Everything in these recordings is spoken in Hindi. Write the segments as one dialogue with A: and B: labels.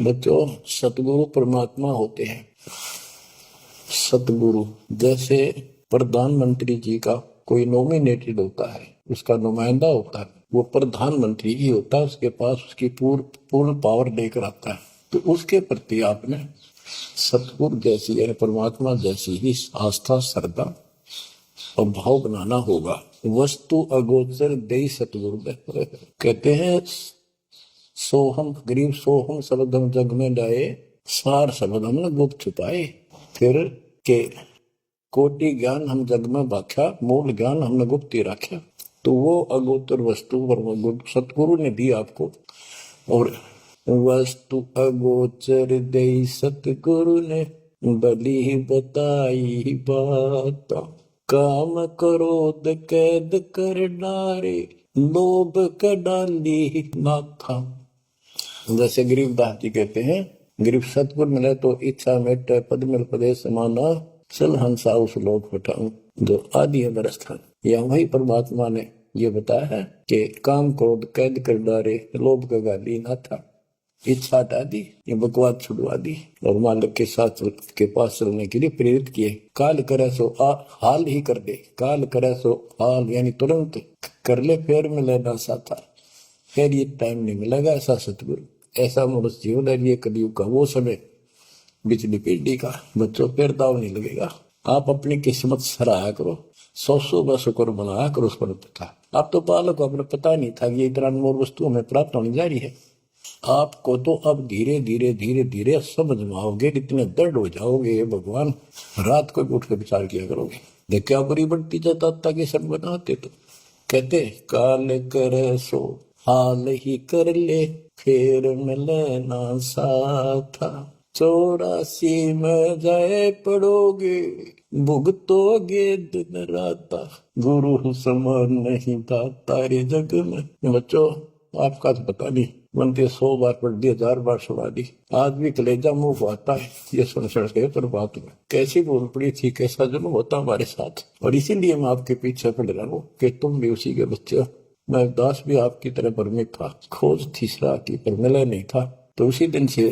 A: बच्चों, सतगुरु परमात्मा होते हैं। सतगुरु जैसे प्रधानमंत्री जी का कोई नॉमिनेटेड होता है, उसका नुमाइंदा होता है, वो प्रधानमंत्री ही होता है, उसके पास उसकी पूर्ण पावर लेकर आता है। तो उसके प्रति आपने सतगुरु जैसी यानी परमात्मा जैसी ही आस्था, श्रद्धा और भाव बनाना होगा। वस्तु अगोचर दे सतगुरु कहते हैं, सोहम गरीब सोहम शब्द हम जग में लाए, सार शब्द हमने गुप्त छुपाए। फिर के कोटि ज्ञान हम जग में बाख्या, मूल ज्ञान हमने गुप्त ही रखा। तो वो अगोचर वस्तु सतगुरु ने दी आपको। और वस्तु अगोचर दे सतगुरु ने बली बताई बात, काम क्रोध कैद कर डारे, लोभ का डाली माथा। जैसे गरीब दास जी कहते हैं, गरीब सतगुरु मिले तो इच्छा मेटे, पद मिल पदे समाना, चल हंसा उस लोक पठाऊं जो आदि है बरस्थान। या वही परमात्मा ने ये बताया है कि काम क्रोध कैद कर डारे, लोभ का गाली ना था, इच्छा हटा दी, ये बकवाद छुड़वा दी और मालिक के साथ के पास चलने के लिए प्रेरित किए। काल करे सो हाल ही कर दे, काल करे सो हाल यानी तुरंत कर ले, फिर मिले ना साथा, फिर ये टाइम नहीं मिलेगा। ऐसा सतगुरु, ऐसा मनुष्य जीवन है ये कलयुग का वो समय, बिजली पीढ़ी का। बच्चों फिर दाव नहीं लगेगा। आप अपनी किस्मत सराहा करो, 100 शुक्र बनाया करो उस पर पता। आप तो बालक को अपने पता नहीं था कि ये इतना अनमोल वस्तु हमें प्राप्त होने जा रही है। आपको तो अब धीरे धीरे धीरे धीरे समझ में आओगे, इतने दर्द हो जाओगे ये भगवान, रात को उठ कर विचार किया करोगे। देखिए आप बुरी बढ़ती जाता कि सब बनाते तो कहते काल करे सो हाल ही कर ले, फिर मिले ना साथा, 84 में जाए पड़ोगे, भुगतोगे दिन राता, गुरु समान नहीं था तारे जग में। बच्चों आपका तो पता नहीं, बनते 100 बार पढ़ दी, 1000 बार सुना दी, आज भी कलेजा मुंह को आता है ये सुन के। पर बात में कैसी बोल पड़ी थी, कैसा जुल्म होता हमारे साथ। और इसीलिए मैं आपके पीछे पड़ रहा हूँ कि तुम भी उसी के बच्चे। मैं दास भी आपकी तरह भ्रमित था, खोज थी सलाह की पर मिला नहीं था। तो उसी दिन से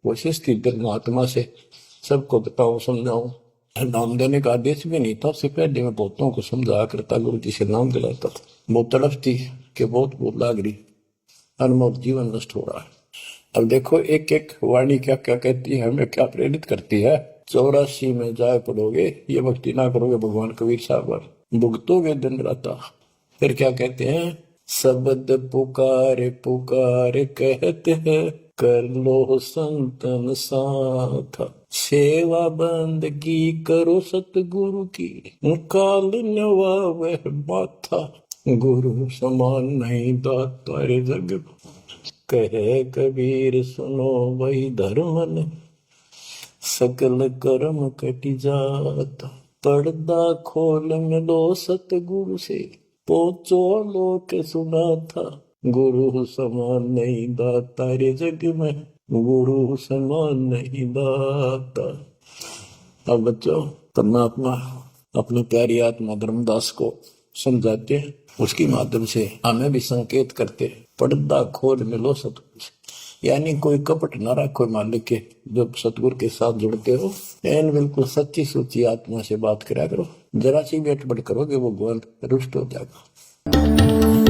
A: कोशिश की परमात्मा से सबको बताऊं, समझाऊं। नाम देने का आदेश भी नहीं था, उससे पहले मैं बहुतों को समझाया करता, गुरु जी से नाम दिलाता था। बहुत तड़फ थी कि बहुत बहुत लाग रही, अनमोल जीवन नष्ट हो रहा है। अब देखो एक एक वाणी क्या क्या कहती है, हमें क्या प्रेरित करती है। 84 में जाए पड़ोगे, ये भक्ति ना करोगे भगवान कबीर साहब, भुगतोगे दिन राता। फिर क्या कहते हैं, शब्द पुकारे पुकारे कहते हैं, कर लो संतन साथ, सेवा बंदगी करो सतगुरु की, काल नवावे माथा, गुरु समान नहीं दाता रे जग। कहे कबीर सुनो वही धर्म ने, सकल कर्म कटी जाता, पर्दा खोल मिलो सतगुरु से, पहुंचो लोक सुना था, गुरु समान नहीं दाता रे जग में, गुरु समान नहीं दाता। अब बच्चों परमात्मा अपनी प्यारी आत्मा धर्मदास को समझाते हैं, उसकी माध्यम से हमें भी संकेत करते हैं, पर्दा खोल मिलो सतगुरु से। यानी कोई कपट ना रखो मालिक के, जब सतगुरु के साथ जुड़ते हो एन बिल्कुल सच्ची सोची आत्मा से बात करा करो। जरा सी भी अटपट करोगे वो भगवान रुष्ट हो जाएगा।